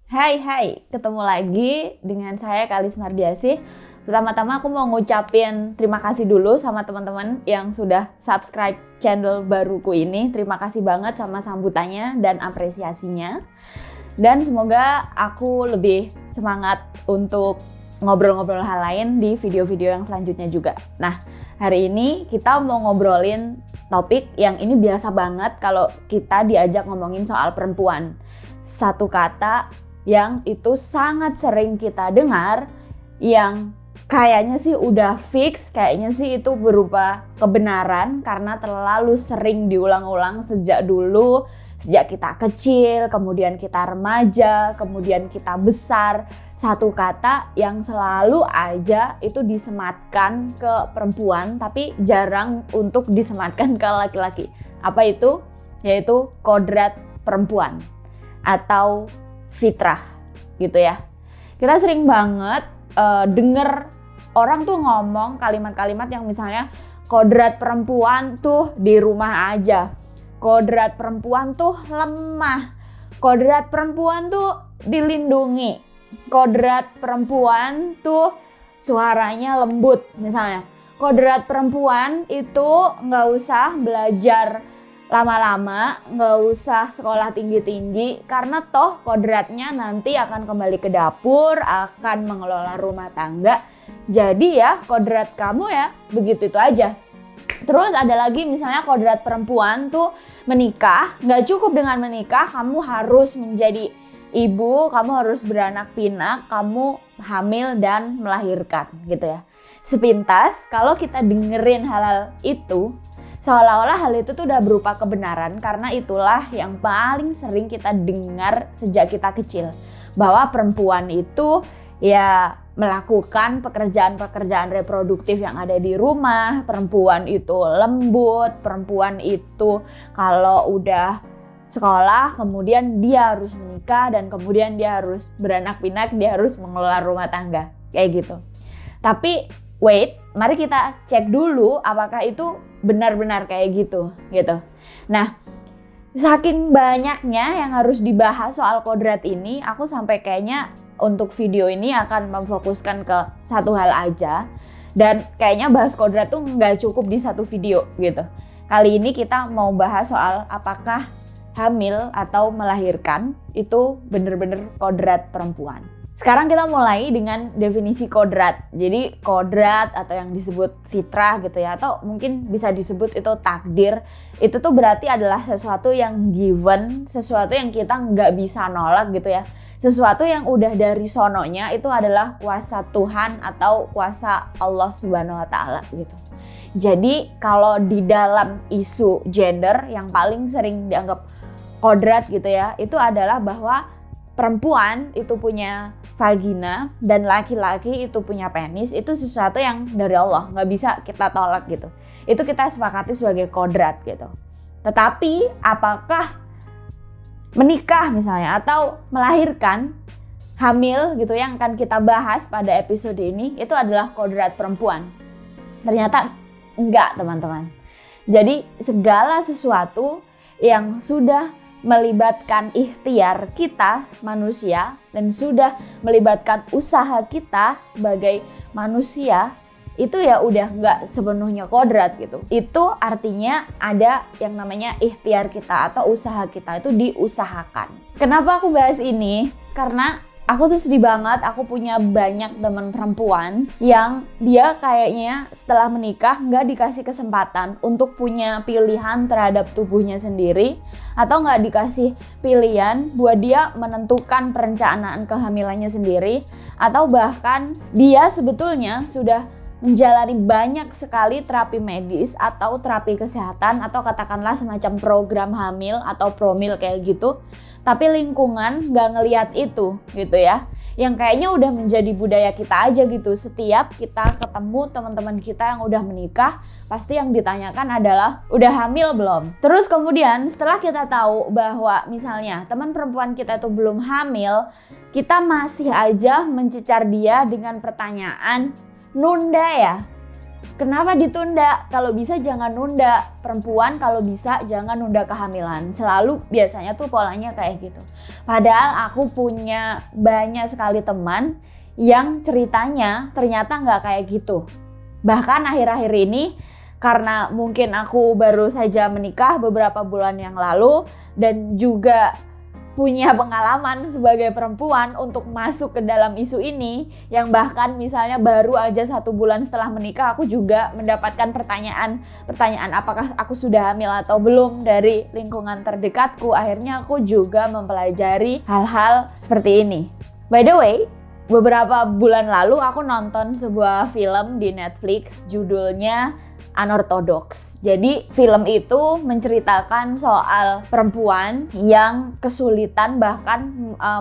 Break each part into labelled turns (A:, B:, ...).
A: Hai, ketemu lagi dengan saya Kalis Mardiasih. Pertama-tama aku mau ngucapin terima kasih dulu sama teman-teman yang sudah subscribe channel baruku ini. Terima kasih banget sama sambutannya dan apresiasinya. Dan semoga aku lebih semangat untuk ngobrol-ngobrol hal lain di video-video yang selanjutnya juga. Nah, hari ini kita mau ngobrolin topik yang ini biasa banget kalau kita diajak ngomongin soal perempuan. Satu kata yang itu sangat sering kita dengar, yang kayaknya sih udah fix, kayaknya sih itu berupa kebenaran karena terlalu sering diulang-ulang sejak dulu, sejak kita kecil, kemudian kita remaja, kemudian kita besar. Satu kata yang selalu aja itu disematkan ke perempuan tapi jarang untuk disematkan ke laki-laki. Apa itu? Yaitu kodrat perempuan atau fitrah gitu ya. Kita sering banget denger orang tuh ngomong kalimat-kalimat yang misalnya kodrat perempuan tuh di rumah aja, kodrat perempuan tuh lemah, kodrat perempuan tuh dilindungi, kodrat perempuan tuh suaranya lembut misalnya, kodrat perempuan itu nggak usah belajar lama-lama, nggak usah sekolah tinggi-tinggi karena toh kodratnya nanti akan kembali ke dapur, akan mengelola rumah tangga. Jadi ya kodrat kamu ya begitu itu aja. Terus ada lagi misalnya kodrat perempuan tuh menikah, nggak cukup dengan menikah, kamu harus menjadi ibu, kamu harus beranak pinak, kamu hamil dan melahirkan gitu ya. Sepintas kalau kita dengerin hal-hal itu, seolah-olah hal itu tuh udah berupa kebenaran karena itulah yang paling sering kita dengar sejak kita kecil. Bahwa perempuan itu ya melakukan pekerjaan-pekerjaan reproduktif yang ada di rumah, perempuan itu lembut, perempuan itu kalau udah sekolah kemudian dia harus menikah dan kemudian dia harus beranak pinak, dia harus mengelola rumah tangga, kayak gitu. Tapi wait, mari kita cek dulu apakah itu benar-benar kayak gitu. Nah, saking banyaknya yang harus dibahas soal kodrat ini, aku sampai kayaknya untuk video ini akan memfokuskan ke satu hal aja. Dan kayaknya bahas kodrat tuh nggak cukup di satu video gitu. Kali ini kita mau bahas soal apakah hamil atau melahirkan itu benar-benar kodrat perempuan. Sekarang kita mulai dengan definisi kodrat. Jadi kodrat atau yang disebut fitrah gitu ya, atau mungkin bisa disebut itu takdir. Itu tuh berarti adalah sesuatu yang given, sesuatu yang kita nggak bisa nolak gitu ya. Sesuatu yang udah dari sononya itu adalah kuasa Tuhan atau kuasa Allah Subhanahu wa Ta'ala gitu. Jadi kalau di dalam isu gender yang paling sering dianggap kodrat gitu ya, itu adalah bahwa perempuan itu punya vagina dan laki-laki itu punya penis, itu sesuatu yang dari Allah, nggak bisa kita tolak gitu. Itu kita sepakati sebagai kodrat gitu. Tetapi apakah menikah misalnya atau melahirkan, hamil gitu yang akan kita bahas pada episode ini, itu adalah kodrat perempuan? Ternyata enggak, teman-teman. Jadi segala sesuatu yang sudah melibatkan ikhtiar kita manusia dan sudah melibatkan usaha kita sebagai manusia, itu ya udah nggak sepenuhnya kodrat gitu. Itu artinya ada yang namanya ikhtiar kita atau usaha kita itu diusahakan. Kenapa aku bahas ini? Karena aku tuh sedih banget, aku punya banyak teman perempuan yang dia kayaknya setelah menikah nggak dikasih kesempatan untuk punya pilihan terhadap tubuhnya sendiri, atau nggak dikasih pilihan buat dia menentukan perencanaan kehamilannya sendiri, atau bahkan dia sebetulnya sudah menjalani banyak sekali terapi medis atau terapi kesehatan atau katakanlah semacam program hamil atau promil kayak gitu. Tapi lingkungan gak ngelihat itu gitu ya. Yang kayaknya udah menjadi budaya kita aja gitu. Setiap kita ketemu teman-teman kita yang udah menikah, pasti yang ditanyakan adalah udah hamil belum? Terus kemudian setelah kita tahu bahwa misalnya teman perempuan kita itu belum hamil, kita masih aja mencecar dia dengan pertanyaan, nunda ya? Kenapa ditunda? Kalau bisa jangan nunda. Perempuan kalau bisa jangan nunda kehamilan. Selalu biasanya tuh polanya kayak gitu. Padahal aku punya banyak sekali teman yang ceritanya ternyata nggak kayak gitu. Bahkan akhir-akhir ini karena mungkin aku baru saja menikah beberapa bulan yang lalu dan juga punya pengalaman sebagai perempuan untuk masuk ke dalam isu ini, yang bahkan misalnya baru aja 1 bulan setelah menikah aku juga mendapatkan pertanyaan apakah aku sudah hamil atau belum dari lingkungan terdekatku. Akhirnya aku juga mempelajari hal-hal seperti ini. By the way, beberapa bulan lalu aku nonton sebuah film di Netflix judulnya Unorthodox. Jadi film itu menceritakan soal perempuan yang kesulitan bahkan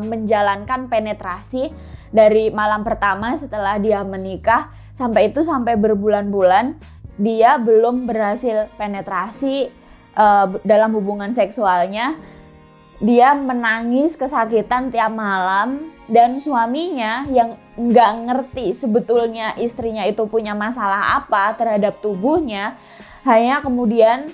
A: menjalankan penetrasi dari malam pertama setelah dia menikah sampai berbulan-bulan dia belum berhasil penetrasi dalam hubungan seksualnya. Dia menangis kesakitan tiap malam dan suaminya yang nggak ngerti sebetulnya istrinya itu punya masalah apa terhadap tubuhnya, hanya kemudian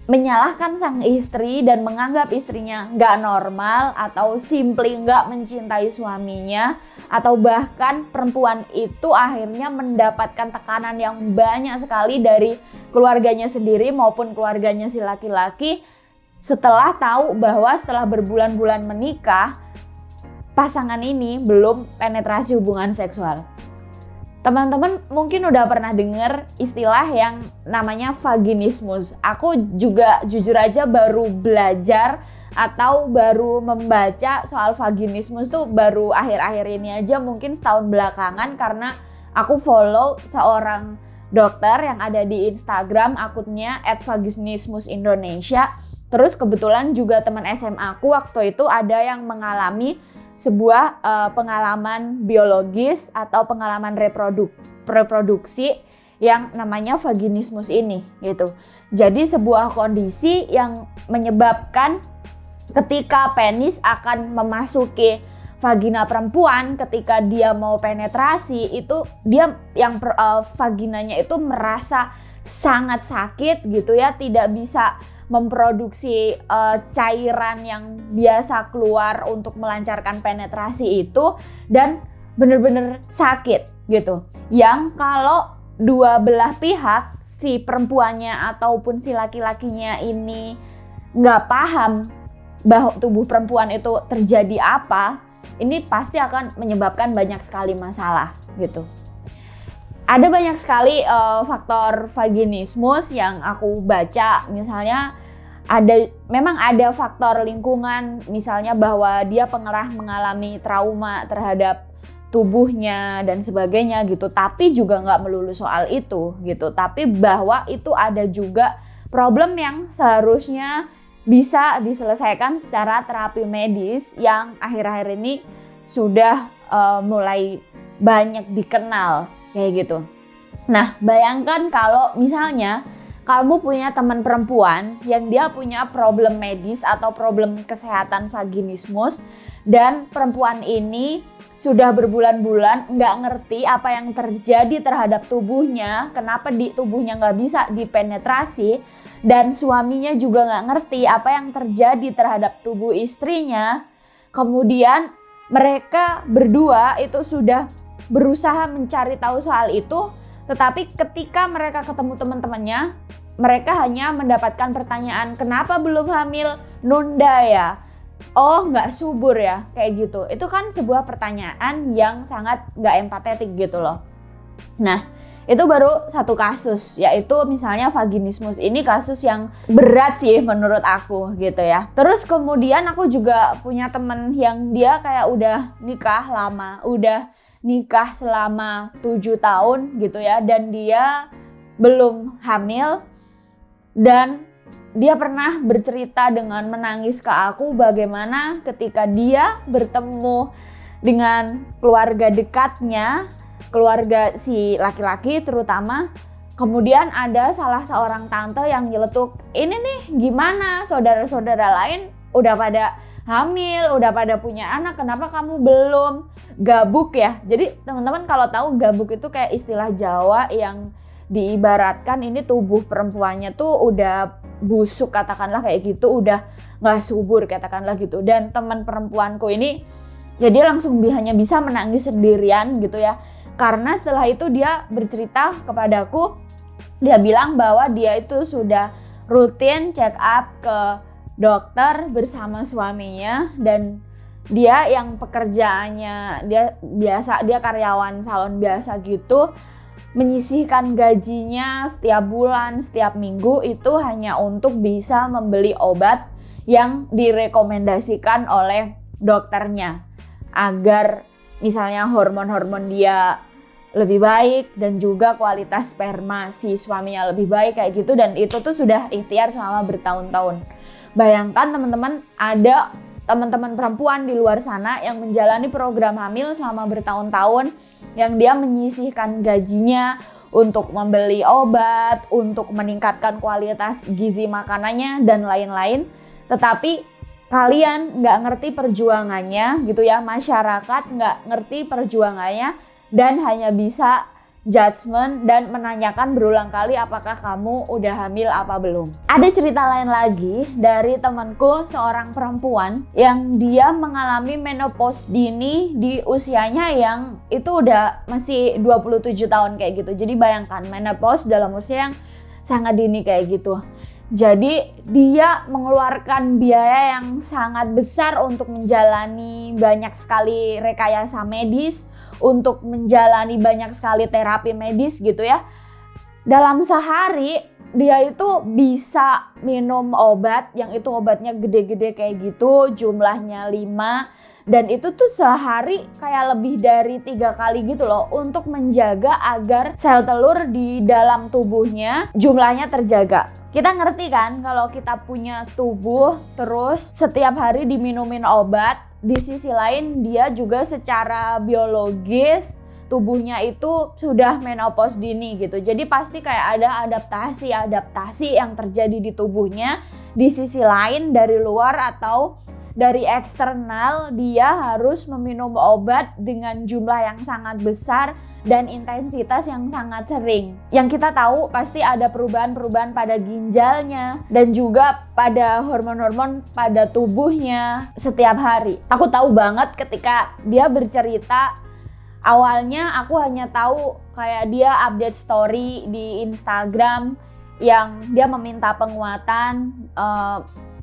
A: menyalahkan sang istri dan menganggap istrinya nggak normal atau simply nggak mencintai suaminya, atau bahkan perempuan itu akhirnya mendapatkan tekanan yang banyak sekali dari keluarganya sendiri maupun keluarganya si laki-laki setelah tahu bahwa setelah berbulan-bulan menikah pasangan ini belum penetrasi hubungan seksual. Teman-teman mungkin udah pernah dengar istilah yang namanya vaginismus. Aku juga jujur aja baru belajar atau baru membaca soal vaginismus tuh baru akhir-akhir ini aja, mungkin setahun belakangan, karena aku follow seorang dokter yang ada di Instagram, akunnya @vaginismusindonesia. Terus kebetulan juga teman SMA aku waktu itu ada yang mengalami sebuah pengalaman biologis atau pengalaman reproduksi yang namanya vaginismus ini gitu. Jadi sebuah kondisi yang menyebabkan ketika penis akan memasuki vagina perempuan, ketika dia mau penetrasi itu dia yang vaginanya itu merasa sangat sakit gitu ya, tidak bisa memproduksi cairan yang biasa keluar untuk melancarkan penetrasi itu, dan bener-bener sakit gitu. Yang kalau dua belah pihak, si perempuannya ataupun si laki-lakinya ini nggak paham bahwa tubuh perempuan itu terjadi apa, ini pasti akan menyebabkan banyak sekali masalah gitu. Ada banyak sekali faktor vaginismus yang aku baca, misalnya memang ada faktor lingkungan, misalnya bahwa dia pernah mengalami trauma terhadap tubuhnya dan sebagainya gitu, tapi juga nggak melulu soal itu gitu, tapi bahwa itu ada juga problem yang seharusnya bisa diselesaikan secara terapi medis yang akhir-akhir ini sudah mulai banyak dikenal kayak gitu. Nah, bayangkan kalau misalnya kamu punya teman perempuan yang dia punya problem medis atau problem kesehatan vaginismus, dan perempuan ini sudah berbulan-bulan nggak ngerti apa yang terjadi terhadap tubuhnya, kenapa di tubuhnya nggak bisa dipenetrasi, dan suaminya juga nggak ngerti apa yang terjadi terhadap tubuh istrinya. Kemudian mereka berdua itu sudah berusaha mencari tahu soal itu, tetapi ketika mereka ketemu teman-temannya, mereka hanya mendapatkan pertanyaan, kenapa belum hamil? Nunda ya? Oh, nggak subur ya? Kayak gitu. Itu kan sebuah pertanyaan yang sangat nggak empatetik gitu loh. Nah, itu baru satu kasus, yaitu misalnya vaginismus. Ini kasus yang berat sih menurut aku gitu ya. Terus kemudian aku juga punya temen yang dia kayak udah nikah lama, udah nikah selama 7 tahun gitu ya, dan dia belum hamil, dan dia pernah bercerita dengan menangis ke aku bagaimana ketika dia bertemu dengan keluarga dekatnya, keluarga si laki-laki terutama, kemudian ada salah seorang tante yang nyeletuk, ini nih gimana saudara-saudara lain udah pada hamil, udah pada punya anak, kenapa kamu belum? Gabuk ya. Jadi teman-teman kalau tahu gabuk itu kayak istilah Jawa yang diibaratkan ini tubuh perempuannya tuh udah busuk katakanlah kayak gitu, udah nggak subur katakanlah gitu. Dan teman perempuanku ini ya dia langsung hanya bisa menangis sendirian gitu ya. Karena setelah itu dia bercerita kepadaku, dia bilang bahwa dia itu sudah rutin check up ke dokter bersama suaminya, dan dia yang pekerjaannya dia karyawan salon biasa gitu, menyisihkan gajinya setiap bulan, setiap minggu itu hanya untuk bisa membeli obat yang direkomendasikan oleh dokternya agar misalnya hormon-hormon dia lebih baik dan juga kualitas sperma si suaminya lebih baik kayak gitu. Dan itu tuh sudah ikhtiar selama bertahun-tahun. Bayangkan teman-teman, ada teman-teman perempuan di luar sana yang menjalani program hamil selama bertahun-tahun, yang dia menyisihkan gajinya untuk membeli obat, untuk meningkatkan kualitas gizi makanannya dan lain-lain. Tetapi kalian nggak ngerti perjuangannya gitu ya, masyarakat nggak ngerti perjuangannya dan hanya bisa judgement dan menanyakan berulang kali apakah kamu udah hamil apa belum. Ada cerita lain lagi dari temanku, seorang perempuan yang dia mengalami menopause dini di usianya yang itu udah masih 27 tahun kayak gitu. Jadi bayangkan menopause dalam usia yang sangat dini kayak gitu. Jadi dia mengeluarkan biaya yang sangat besar untuk menjalani banyak sekali rekayasa medis, untuk menjalani banyak sekali terapi medis gitu ya. Dalam sehari dia itu bisa minum obat yang itu obatnya gede-gede kayak gitu, jumlahnya 5, dan itu tuh sehari kayak lebih dari 3 kali gitu loh, untuk menjaga agar sel telur di dalam tubuhnya jumlahnya terjaga. Kita ngerti kan kalau kita punya tubuh terus setiap hari diminumin obat, di sisi lain dia juga secara biologis tubuhnya itu sudah menopause dini gitu. Jadi pasti kayak ada adaptasi yang terjadi di tubuhnya. Di sisi lain dari luar atau dari eksternal dia harus meminum obat dengan jumlah yang sangat besar dan intensitas yang sangat sering. Yang kita tahu pasti ada perubahan-perubahan pada ginjalnya dan juga pada hormon-hormon pada tubuhnya setiap hari. Aku tahu banget ketika dia bercerita, awalnya aku hanya tahu kayak dia update story di Instagram yang dia meminta penguatan.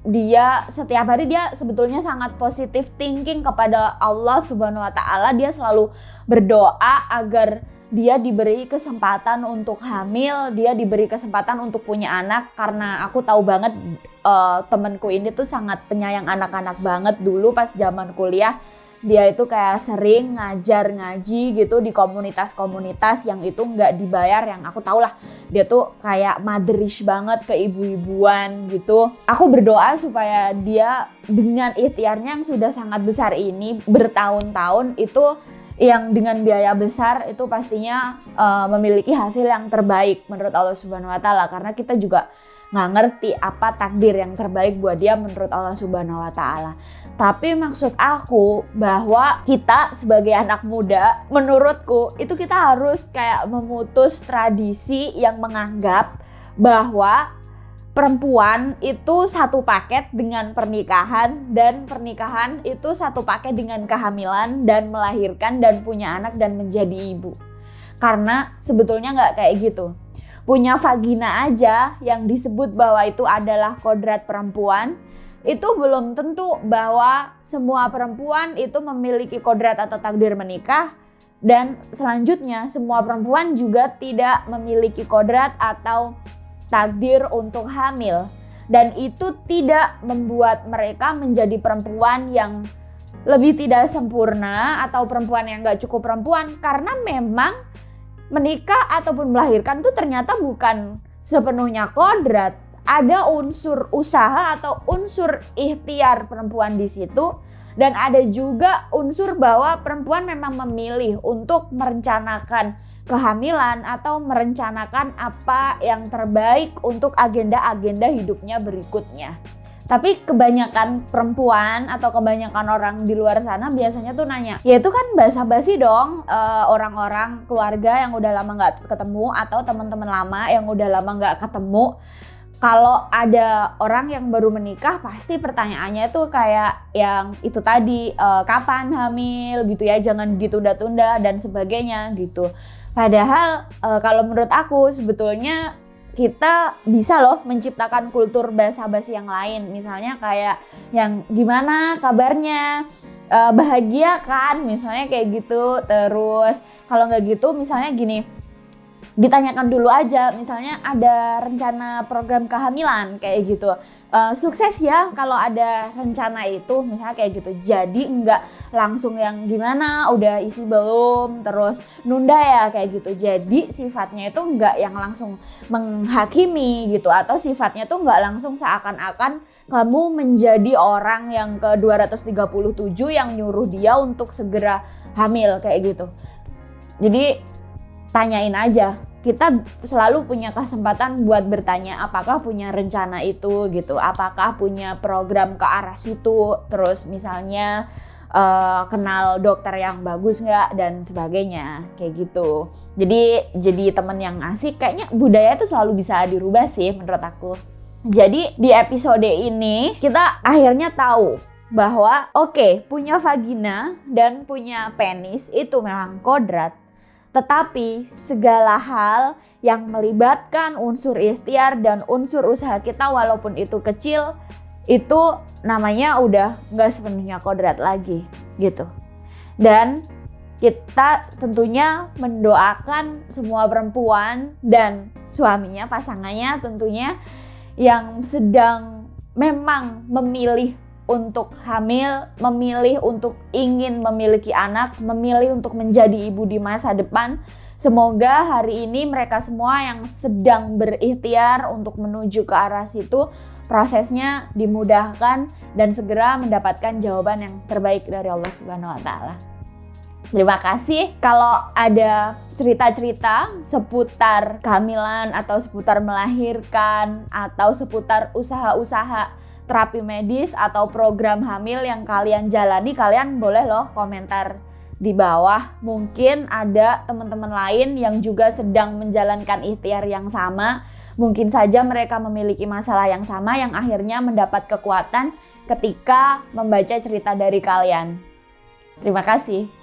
A: Dia setiap hari dia sebetulnya sangat positive thinking kepada Allah Subhanahu wa Ta'ala. Dia selalu berdoa agar dia diberi kesempatan untuk hamil, dia diberi kesempatan untuk punya anak. Karena aku tahu banget temanku ini tuh sangat penyayang anak-anak banget. Dulu pas zaman kuliah dia itu kayak sering ngajar ngaji gitu di komunitas-komunitas yang itu nggak dibayar, yang aku tahu lah dia tuh kayak motherish banget, ke ibu-ibuan gitu. Aku berdoa supaya dia dengan ikhtiarnya yang sudah sangat besar ini bertahun-tahun itu, yang dengan biaya besar itu pastinya memiliki hasil yang terbaik menurut Allah Subhanahu wa Ta'ala. Karena kita juga nggak ngerti apa takdir yang terbaik buat dia menurut Allah Subhanahu wa Ta'ala. Tapi maksud aku bahwa kita sebagai anak muda, menurutku itu kita harus kayak memutus tradisi yang menganggap bahwa perempuan itu satu paket dengan pernikahan, dan pernikahan itu satu paket dengan kehamilan dan melahirkan dan punya anak dan menjadi ibu. Karena sebetulnya nggak kayak gitu. Punya vagina aja yang disebut bahwa itu adalah kodrat perempuan, itu belum tentu bahwa semua perempuan itu memiliki kodrat atau takdir menikah. Dan selanjutnya semua perempuan juga tidak memiliki kodrat atau takdir untuk hamil. Dan itu tidak membuat mereka menjadi perempuan yang lebih tidak sempurna atau perempuan yang gak cukup perempuan. Karena memang menikah ataupun melahirkan itu ternyata bukan sepenuhnya kodrat. Ada unsur usaha atau unsur ikhtiar perempuan di situ. Dan ada juga unsur bahwa perempuan memang memilih untuk merencanakan kehamilan atau merencanakan apa yang terbaik untuk agenda-agenda hidupnya berikutnya. Tapi kebanyakan perempuan atau kebanyakan orang di luar sana biasanya tuh nanya, ya itu kan basa-basi dong, orang-orang keluarga yang udah lama nggak ketemu atau teman-teman lama yang udah lama nggak ketemu. Kalau ada orang yang baru menikah pasti pertanyaannya tuh kayak yang itu tadi, kapan hamil gitu ya, jangan ditunda-tunda dan sebagainya gitu. Padahal kalau menurut aku sebetulnya kita bisa loh menciptakan kultur basa-basi yang lain. Misalnya kayak yang gimana kabarnya, bahagia kan, misalnya kayak gitu. Terus kalau nggak gitu misalnya gini, ditanyakan dulu aja, misalnya ada rencana program kehamilan kayak gitu, sukses ya kalau ada rencana itu, misalnya kayak gitu. Jadi enggak langsung yang gimana udah isi belum, terus nunda ya kayak gitu. Jadi sifatnya itu enggak yang langsung menghakimi gitu, atau sifatnya tuh enggak langsung seakan-akan kamu menjadi orang yang ke 237 yang nyuruh dia untuk segera hamil kayak gitu. Jadi tanyain aja. Kita selalu punya kesempatan buat bertanya apakah punya rencana itu gitu, apakah punya program ke arah situ, terus misalnya kenal dokter yang bagus nggak dan sebagainya kayak gitu. Jadi teman yang asik, kayaknya budaya itu selalu bisa dirubah sih menurut aku. Jadi di episode ini kita akhirnya tahu bahwa oke, punya vagina dan punya penis itu memang kodrat. Tetapi segala hal yang melibatkan unsur ikhtiar dan unsur usaha kita walaupun itu kecil, itu namanya udah gak sepenuhnya kodrat lagi gitu. Dan kita tentunya mendoakan semua perempuan dan suaminya, pasangannya tentunya yang sedang memang memilih untuk hamil, memilih untuk ingin memiliki anak, memilih untuk menjadi ibu di masa depan. Semoga hari ini mereka semua yang sedang berikhtiar untuk menuju ke arah situ, prosesnya dimudahkan dan segera mendapatkan jawaban yang terbaik dari Allah Subhanahu wa Ta'ala. Terima kasih. Kalau ada cerita-cerita seputar kehamilan atau seputar melahirkan atau seputar usaha-usaha terapi medis atau program hamil yang kalian jalani, kalian boleh loh komentar di bawah. Mungkin ada teman-teman lain yang juga sedang menjalankan ikhtiar yang sama. Mungkin saja mereka memiliki masalah yang sama yang akhirnya mendapat kekuatan ketika membaca cerita dari kalian. Terima kasih.